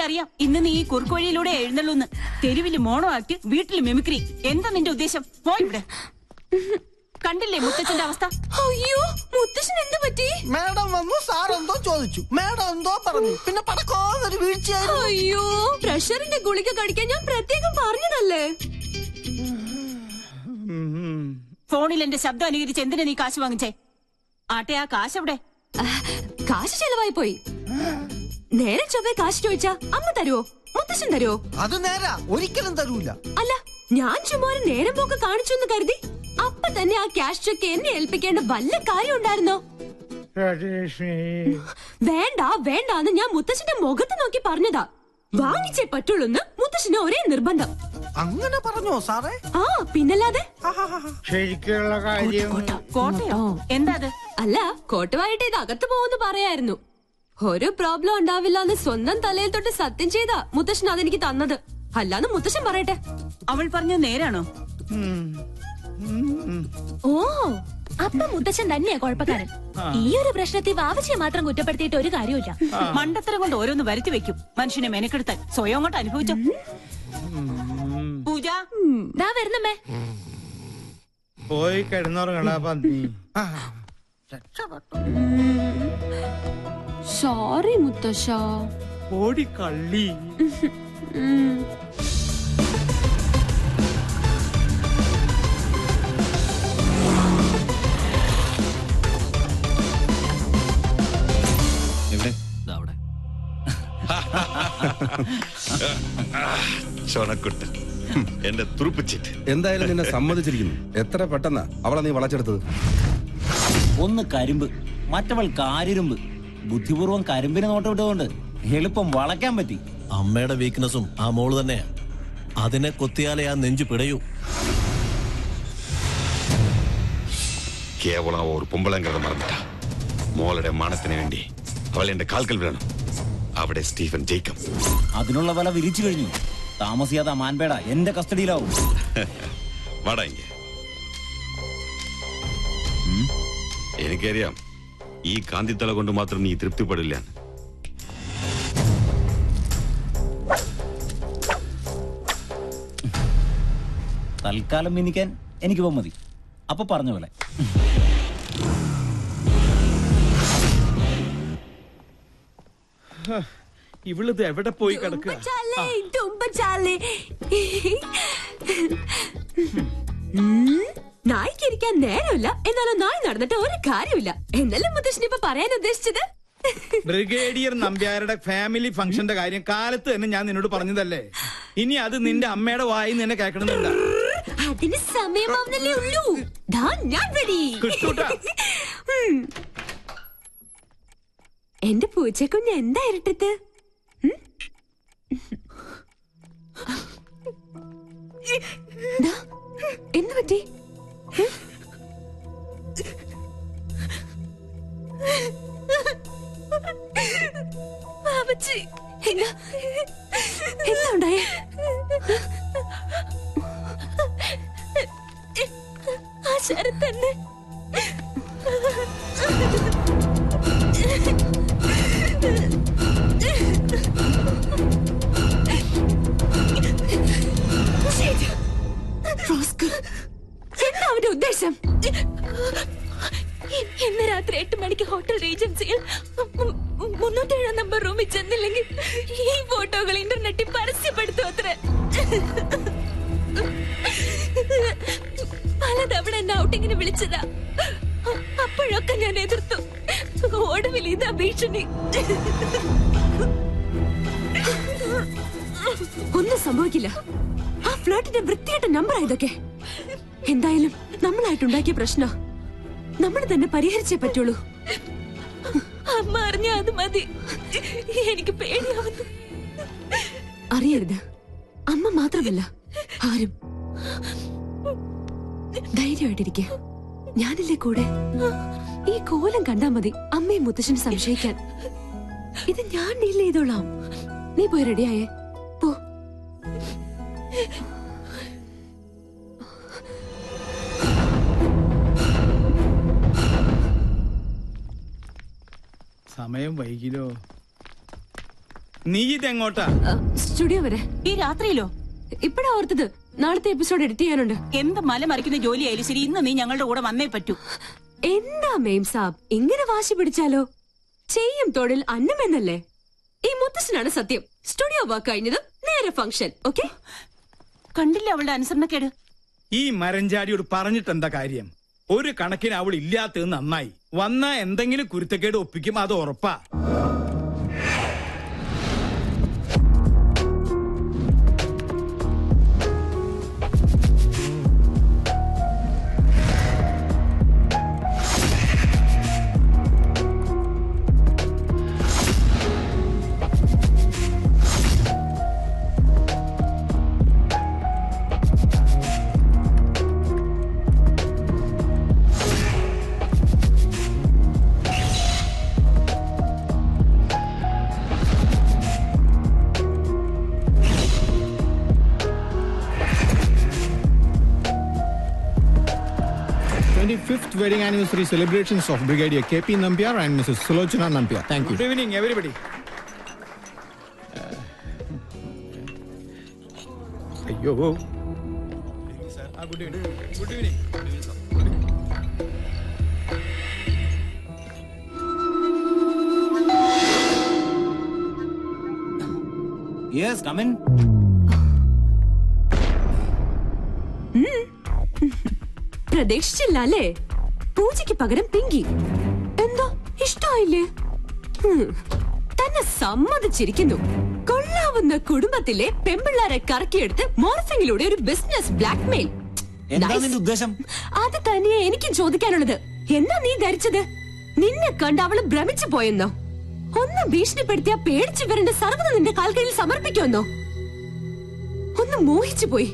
എനിക്കറിയാം ഇന്ന് നീ ഈ കുറുക്കുവഴിയിലൂടെ എഴുന്നള്ളൂന്ന്. തെരുവില് മോണോ ആക്ട്, വീട്ടില് മിമിക്രി. എന്താ നിന്റെ ഉദ്ദേശം? പോ ഇവിടെ. കണ്ടില്ലേ മുത്തച്ഛന്റെ അവസ്ഥ? അയ്യോ, മുത്തച്ഛൻ എന്ത് പറ്റി? മാഡം വന്നു, സാർ എന്തോ ചോദിച്ചു, മാഡം എന്തോ പറഞ്ഞു, പിന്നെ പടക്കോന്നൊരു വീഴ്ചയായിരുന്നു. അയ്യോ, പ്രഷറിന്റെ ഗുളിക കഴിക്കാൻ ഞാൻ പ്രത്യേകം പറഞ്ഞതല്ലേ. ഫോണിൽ എന്റെ ശബ്ദം അനുകരിച്ച് എന്തിനാ നീ കാശ് വാങ്ങിച്ചേ? ആട്ടെ, ആ കാശ് എവിടെ? കാശ് ചെലവായി പോയി. നേരെ ചൊവ്വേ കാശ് ചോദിച്ചാ അമ്മ തരുവോ, മുത്തശ്ശൻ തരുവോ? അത് നേരാ, ഒരിക്കലും തരൂല. അല്ല, ഞാൻ ചുമ്മാ ഒരു നേരം പോക്ക് കാണിച്ചു എന്ന് കരുതി അപ്പൊ തന്നെ ആ ക്യാഷ് ചെക്ക് എന്നെ ഏൽപ്പിക്കേണ്ട വല്ല കാര്യം ഉണ്ടായിരുന്നോ? വേണ്ട വേണ്ടാന്ന് ഞാൻ മുത്തശ്ശന്റെ മുഖത്ത് നോക്കി പറഞ്ഞതാ. വാങ്ങിച്ചേ പറ്റുള്ളൂന്ന് മുത്തശ്ശന് ഒരേ നിർബന്ധം. അങ്ങനെ പറഞ്ഞോ സാറേ? ആ, പിന്നല്ലാതെ. ശരിക്കുള്ള കാര്യം കോട്ടയോ? എന്താ അത്? അല്ല, കോട്ടുവായിട്ട് ഇത് അകത്ത് പോകുന്നു പറയായിരുന്നു. ഒരു പ്രോബ്ലം ഉണ്ടാവില്ല എന്ന് സ്വന്തം തലയിൽ തൊട്ട് സത്യം ചെയ്താ മുത്തശ്ശൻ അതെനിക്ക് തന്നത്. അല്ലാന്ന് മുത്തശ്ശൻ പറയട്ടെ. അവൾ പറഞ്ഞ നേരാണോ? ഓ, അപ്പൊ മുത്തച്ഛൻ തന്നെയാ കുഴപ്പക്കാരൻ. ഈ ഒരു പ്രശ്നത്തിൽ വാവച്ചിയെ മാത്രം കുറ്റപ്പെടുത്തിയിട്ട് ഒരു കാര്യമില്ല. മണ്ടത്തരം കൊണ്ട് ഓരോന്ന് വരുത്തി വെക്കും മനുഷ്യനെ മെനക്കെടുത്താൻ. സ്വയം കൊണ്ട് അനുഭവിച്ചോ? പൂജ ദാ വരുന്നമ്മേ. പോയി കിടന്നുറങ്ങടാ പന്നി. സോറി മുത്തശ്ശ. ഓടി കള്ളി. ചോണക്കുട്ടൻ, എന്റെ തുറുപ്പിച്ചിട്ട്. എന്തായാലും നിന്നെ സമ്മതിച്ചിരിക്കുന്നു. എത്ര പെട്ടെന്നാ അവളെ നീ വളച്ചെടുത്തത്. ഒന്ന് കരിമ്പ്, മറ്റവൾ കാരിരുമ്പ്. ബുദ്ധിപൂർവ്വം കരിമ്പിനെ നോട്ടമിട്ടുകൊണ്ട് എളുപ്പം വളയ്ക്കാൻ പറ്റി. അമ്മയുടെ വീക്ക്നെസ്സും ആ മോള് തന്നെയാ. അതിനെ കൊത്തിയാലേ ആ നെഞ്ചു പിടയൂ. കേവലം ഒരു പൊമ്പളങ്കത മറന്നിട്ട മോളുടെ മാനത്തിന് വേണ്ടി അവൾ എന്റെ കാൽക്കൽ വീണു. അവിടെ സ്റ്റീഫൻ ജേക്കബ്. അതിനുള്ള വില വിരിച്ചു കഴിഞ്ഞു. താമസിയാതെ മാൻപേട എന്റെ കസ്റ്റഡിയിലാവും. വാടാ ഇങ്ങ്. എനിക്കറിയാം ഈ കാന്തിത്തല കൊണ്ട് മാത്രം നീ തൃപ്തിപ്പെടില്ല. തൽക്കാലം മിനിക്കാൻ എനിക്കിപ്പോ മതി. അപ്പൊ പറഞ്ഞ പോലെ. ഇവളിത് എവിടെ പോയി കിടക്കുക? നായിക്കിരിക്കാൻ നേരമില്ല, എന്നാലും നായി നടന്നിട്ട് ഒരു കാര്യമില്ല. എന്നല്ലേ മുത്തശ്ശൻ ഇപ്പൊ പറയാൻ ഉദ്ദേശിച്ചത്? ബ്രിഗേഡിയർ നമ്പ്യാരുടെ ഫാമിലി ഫംഗ്ഷന്റെ കാര്യം കാലത്ത് തന്നെ ഞാൻ നിന്നോട് പറഞ്ഞതല്ലേ. ഇനി അത് നിന്റെ അമ്മയുടെ വായി നിന്നെ കേൾക്കണമെന്നുണ്ട. അതിന് സമയമാവുന്നല്ലേ ഉള്ളൂ. ഞാൻ റെഡി. എന്റെ പൂച്ചക്കുഞ്ഞ് എന്താ ഇരട്ടത്ത്? എന്ത് പറ്റി? എന്താ ഉണ്ടായേ? ആ ശരത്ത് തന്നെ. എന്താ അവന്റെ ഉദ്ദേശം? ഇന്ന് രാത്രി 8 മണിക്ക് ഹോട്ടൽ റീജൻസിയിൽ 307 നമ്പർ റൂമിൽ ചെന്നില്ലെങ്കിൽ ഈ ഫോട്ടോകൾ ഇന്റർനെറ്റിൽ പരസ്യപ്പെടുത്തും അത്ര. പലതവണ എന്നെ ഔട്ടിങ്ങിന് വിളിച്ചതാ. അപ്പോഴൊക്കെ ഞാൻ എതിർത്തു. ഒടുവിൽ ഇതാ ഭീഷണി. ഒന്നും സംഭവിക്കില്ല. ആ ഫ്ലോട്ടിന്റെ വൃത്തിയായിട്ട നമ്പർ ഇതൊക്കെ. എന്തായാലും നമ്മളായിട്ടുണ്ടാക്കിയ പ്രശ്നം നമ്മൾ തന്നെ പരിഹരിച്ചേ പറ്റുള്ളൂ. അമ്മ അറിഞ്ഞ അത് മതി. എനിക്ക് പേടിയാവുന്നു. അറിയരുത്. അമ്മ മാത്രമല്ല ആരും. ധൈര്യമായിട്ടിരിക്കെ. ഞാനില്ലേ കൂടെ. ഈ കോലം കണ്ടാ മതി അമ്മയും മുത്തശ്ശനും സംശയിക്കാൻ. ഇത് ഞാൻ ഡീൽ ചെയ്തോളാം. നീ പോയി റെഡിയായേ പോ. സമയം വൈകിലോ. നീ ഇതെങ്ങോട്ടാ? സ്റ്റുഡിയോ വരെ. ഈ രാത്രിയിലോ? ഇപ്പഴാ ഓർത്തത്, നാളത്തെ എപ്പിസോഡ് എഡിറ്റ് ചെയ്യാനുണ്ട്. എന്ത് മലമറിക്കുന്ന ജോലിയായാലും ശരി, ഇന്ന് നീ ഞങ്ങളുടെ കൂടെ വന്നേ പറ്റൂ. എന്താ മേം സാബ് ഇങ്ങനെ വാശി പിടിച്ചാലോ? ചെയ്യും തൊഴിൽ അന്നമെന്നല്ലേ? ഈ മുത്തശ്ശനാണ് സത്യം. സ്റ്റുഡിയോ വർക്ക് കഴിഞ്ഞത് നേരെ ഫംഗ്ഷൻ. ഓക്കെ, കണ്ടില്ല അവളുടെ അനുസരണക്കേട്. ഈ മരഞ്ചാടിയോട് പറഞ്ഞിട്ട് എന്താ കാര്യം? ഒരു കണക്കിന് അവൾ ഇല്ലാത്തത് നന്നായി. വന്ന എന്തെങ്കിലും കുരുത്തക്കേട് ഒപ്പിക്കും, അത് ഉറപ്പാ. Fifth wedding anniversary celebrations of Brigadier KP Nambiar and Mrs. Sulochana Nambiar. Thank you. Good evening, everybody. Ayyo. Good evening. Good evening. Yes, come in. പ്രതീക്ഷിച്ചില്ല അല്ലേ? പൂജയ്ക്ക് പകരം പിങ്കി. എന്താ ഇഷ്ടായില്ലേ? തന്നെ സമ്മതിച്ചിരിക്കുന്നു. കൊള്ളാവുന്ന കുടുംബത്തിലെ പെമ്പിള്ളാരെ കറക്കിയെടുത്ത് മോർഫിംഗിലൂടെ ഒരു ബിസിനസ് ബ്ലാക്ക്മെയിൽ. ഉദ്ദേശം അത് തന്നെയാ എനിക്കും ചോദിക്കാനുള്ളത്. എന്താ നീ ധരിച്ചത്? നിന്നെ കണ്ട് അവള് ഭ്രമിച്ചു പോയെന്നോ? ഒന്ന് ഭീഷണിപ്പെടുത്തിയാ പേടിച്ചു വരേണ്ട സർവ്വത നിന്റെ കാൽക്കയിൽ സമർപ്പിക്കുമെന്നോ? ഒന്ന് മോഹിച്ചു പോയി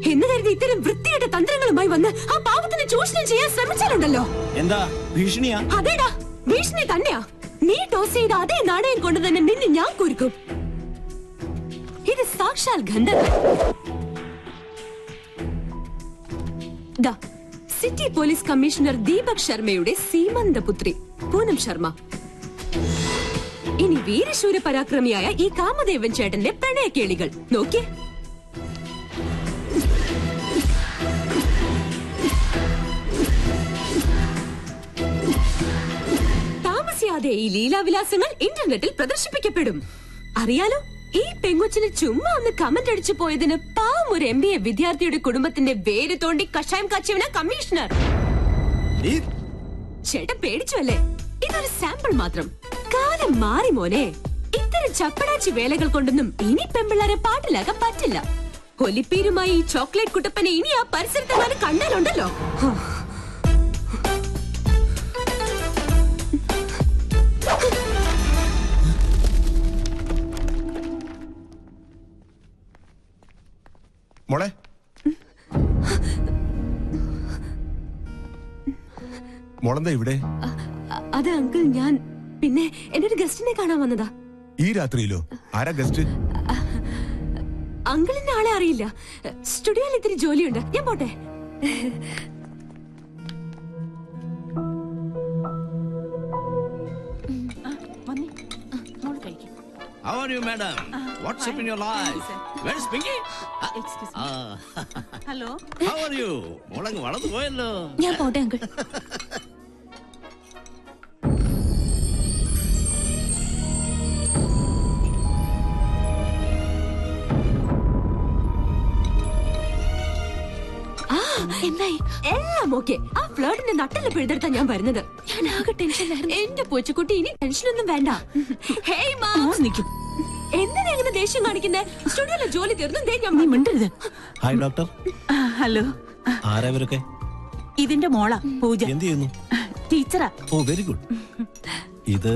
എന്ന് കരുതി ഇത്തരം വൃത്തിയുടെ തന്ത്രങ്ങളുമായി വന്ന് ആ പാവത്തിനെ ചൂഷണം ചെയ്യാൻ ശ്രമിച്ചാലുണ്ടല്ലോ. എന്താ ഭീഷണിയാ? അതേടാ, ഭീഷണി തന്നെയാ. നീ ടോസ് ചെയ്ത അതേ നാണയം കൊണ്ട് തന്നെ നിന്നെ ഞാൻ കുരുക്കും. ഇത് സാക്ഷാൽ ഗന്ധർവൻ. സിറ്റി പോലീസ് കമ്മീഷണർ ദീപക് ശർമ്മയുടെ സീമന്തപുത്രി പൂനം ശർമ്മ. ഇനി വീരശൂര പരാക്രമിയായ ഈ കാമദേവൻ ചേട്ടന്റെ പ്രണയക്കേളികൾ നോക്കിയേ. താമസിയാതെ ഈ ലീലാവിലാസങ്ങൾ ഇന്റർനെറ്റിൽ പ്രദർശിപ്പിക്കപ്പെടും. അറിയാലോ, ഈ പെങ്കൊച്ചിന് ചുമ്മാ ഒന്ന് കമന്റ് അടിച്ചു പോയതിന് പാവം ഒരു MBA വിദ്യാർത്ഥിയുടെ കുടുംബത്തിന്റെ വേര് തോണ്ടി കഷായം കാച്ചിയവന കമ്മീഷണർ. ചേട്ടൻ പേടിച്ചു അല്ലേ? ഇതൊരു സാമ്പിൾ മാത്രം. കാലം മാറി മോനെ. ഇത്തരം ചപ്പടാച്ചി വേലകൾ കൊണ്ടൊന്നും ഇനി പെമ്പിള്ളാരെ പാട്ടിലാക്കാൻ പറ്റില്ല. ഒലിപ്പീരുമായി ഈ ചോക്ലേറ്റ് കുട്ടപ്പനെ ഇനി ആ പരിസരത്തെങ്ങാനും കണ്ടാലുണ്ടല്ലോ. മോളെ, മോളെന്താ ഇവിടെ? അത് അങ്കിൾ, ഞാൻ പിന്നെ എന്റെ ഒരു ഗസ്റ്റിനെ കാണാൻ വന്നതാ. ഈ രാത്രിയിലോ? ആരാ ഗസ്റ്റ്? അങ്കിളിന്റെ ആളെ അറിയില്ല. സ്റ്റുഡിയോയിൽ ഇത്തിരി ജോലിയുണ്ട്, ഞാൻ പോട്ടെ. How are you, madam? What's up in your life? Where's Pinky? Excuse me. Hello. How are you? മോളങ്ങ് വളർന്നു പോയല്ലോ. ഞാൻ പോട്ടെ അങ്കിൾ. എന്തായി? എല്ലാം ഓക്കെ. ആ ഫ്ലേർട്ടിന്റെ നട്ടല് പിഴുതെടുത്താ ഞാൻ വരുന്നത്. ഞാൻ ആകെ ടെൻഷനിലായിരുന്നു. എന്റെ പൂച്ചക്കുട്ടി, ഇനി ടെൻഷനൊന്നും വേണ്ട. ഹേയ് മാം, എന്തിനാ ഇങ്ങനെ ദേഷ്യം കാണിക്കുന്നേ? സ്റ്റുഡിയോയിലെ ജോലി തീർന്നു. നീ മിണ്ടരുത്. Hi doctor. ഹലോ. ആരാ ഇവരൊക്കെ? ഇതിന്റെ മോളാ പൂജ. എന്ത് ചെയ്യുന്നു? ടീച്ചറാ. ഓ, വെരി ഗുഡ്. ഇത്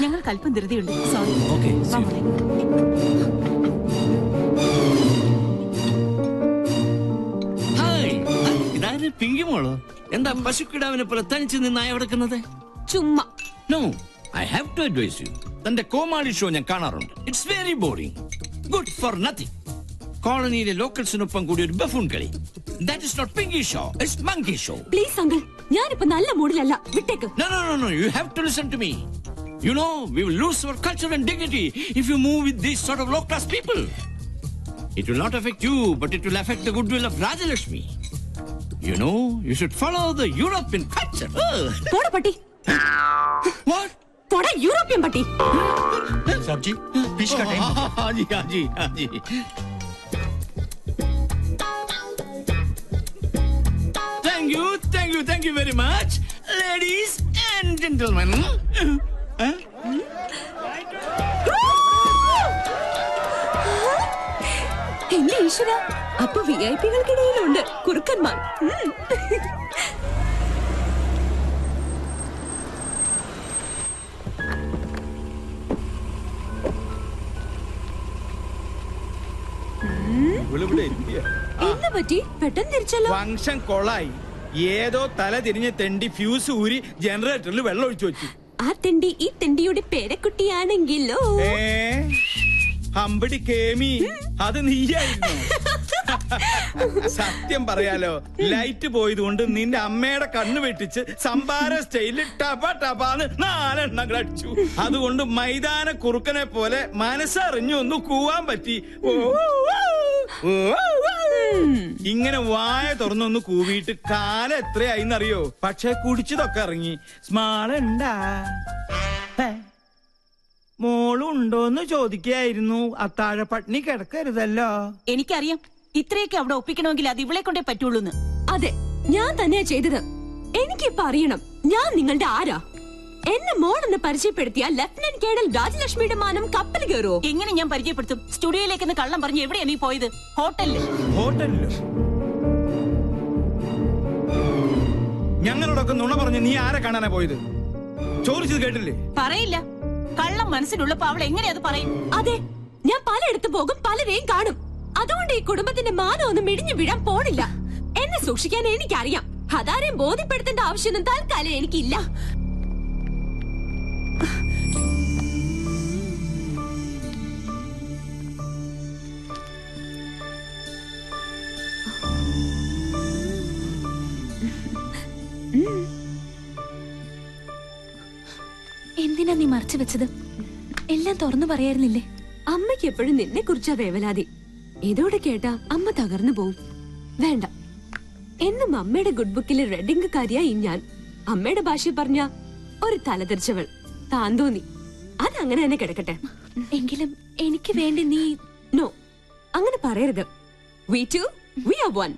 ഞങ്ങൾക്ക് അല്പം ധൃതിയുണ്ട്. സോറി. ഓക്കെ. ഇതാര് പിങ്കി മോളോ? എന്താ പശുക്കിടാവിനെ പോലെ തനിച്ച് നിന്നായി കിടക്കുന്നത്? ചുമ്മാ. No, I have to advise you. തന്റെ കോമാളി ഷോ ഞാൻ കാണാറുണ്ട്. It's very boring, good for nothing. കോളനിയിലെ ലോക്കൽസിനൊപ്പം കൂടി ഒരു ബഫൂൺ കളി. That is not pinky show, it's monkey show. Please uncle, ഞാനിപ്പോ നല്ല മൂഡിലല്ല, വിട്ടേക്ക്. No no no no, you have to listen to me. You know, we will lose our culture and dignity if you move with these sort of low-class people. It will not affect you, but it will affect the goodwill of Rajalakshmi. You know, you should follow the European culture. പോടാ പട്ടി. What? പോടാ European പട്ടി. Sabji, fish ka time. Haji. Thank you very much, ladies and gentlemen. എന്റെ ഈശ്വര, അപ്പൊ വിഐപികൾക്കിടയിലുണ്ട് കുറുക്കന്മാർ. എന്താ പറ്റി? പെട്ടെന്ന് തിരിച്ചല്ലോ. ഫംഗ്ഷൻ കൊളായി. ഏതോ തല തിരിഞ്ഞ തെണ്ടി ഫ്യൂസ് ഊരി ജനറേറ്ററിൽ വെള്ളം ഒഴിച്ചു വെച്ചു. ആ തെണ്ടി ഈ തെണ്ടിയുടെ പേരക്കുട്ടിയാണെങ്കിലോ? ഹമ്പടി കേമി, അത് നീയായിരുന്നു. സത്യം പറയാലോ, ലൈറ്റ് പോയതുകൊണ്ട് നിന്റെ അമ്മയുടെ കണ്ണ് വെട്ടിച്ച് സംഭാര സ്റ്റൈലിൽ ടപാന്ന് 4 എണ്ണങ്ങൾ അടിച്ചു. അതുകൊണ്ട് മൈതാന കുറുക്കനെ പോലെ മനസ്സറിഞ്ഞു ഒന്ന് കൂവാൻ പറ്റി. ഇങ്ങനെ വായ തുറന്നൊന്ന് കൂവിയിട്ട് കാലം എത്രയായിന്നറിയോ? പക്ഷെ കുടിച്ചതൊക്കെ ഇറങ്ങി. സ്മാളുണ്ടാ മോളുണ്ടോന്ന് ചോദിക്കായിരുന്നു. അത്താഴ പട്ടിണി കിടക്കരുതല്ലോ. എനിക്കറിയാം, ഇത്രയൊക്കെ അവിടെ ഒപ്പിക്കണമെങ്കിൽ അത് ഇവളെ കൊണ്ടേ പറ്റുള്ളൂന്ന്. അതെ, ഞാൻ തന്നെയാ ചെയ്തത്. എനിക്കിപ്പോ അറിയണം ഞാൻ നിങ്ങളുടെ ആരാ. എന്നെ മോളെന്ന് പരിചയപ്പെടുത്തിയ ലഫ്റ്റനന്റ് കേണൽ രാജലക്ഷ്മിയുടെ മാനം കപ്പൽ കയറുമോ? എങ്ങനെ ഞാൻ പരിചയപ്പെടുത്തും? സ്റ്റുഡിയോയിലേക്ക് കള്ളം പറഞ്ഞ് എവിടെയാ നീ പോയത്? ഹോട്ടലില്. ഞങ്ങളോടൊക്കെ നുണ പറഞ്ഞ് നീ ആരെ കാണാനാ പോയത്? ചോദിച്ചത് കേട്ടില്ലേ? പറയില്ല. കള്ളം മനസ്സിലുള്ളപ്പോ അവൾ എങ്ങനെ അത് പറയും? അതെ, ഞാൻ പലയിടത്ത് പോകും, പലരെയും കാണും. അതുകൊണ്ട് ഈ കുടുംബത്തിന്റെ മാനം ഒന്നും ഇടിഞ്ഞു വീഴാൻ പോണില്ല. എന്നെ സൂക്ഷിക്കാൻ എനിക്കറിയാം. അതാരെയും ബോധ്യപ്പെടുത്തേണ്ട ആവശ്യമൊന്നും തൽക്കാലം എനിക്കില്ല. എന്തിനാ നീ മറച്ചു വെച്ചത്? എല്ലാം തുറന്നു പറയായിരുന്നില്ലേ? അമ്മയ്ക്ക് എപ്പോഴും നിന്നെ കുറിച്ചാ വേവലാതി. ഇതോടെ കേട്ടാ അമ്മ തകർന്നു പോവും. വേണ്ട, എന്നും അമ്മയുടെ ഗുഡ് ബുക്കിലെ റെഡിംഗ് കാര്യായി ഞാൻ. അമ്മയുടെ ഭാഷ പറഞ്ഞ ഒരു തലതെറിച്ചവൾ, താന്തോന്നി. അതങ്ങനെ തന്നെ കിടക്കട്ടെ. എങ്കിലും എനിക്ക് വേണ്ടി നീ... നോ, അങ്ങനെ പറയരുത്. We two, we are one.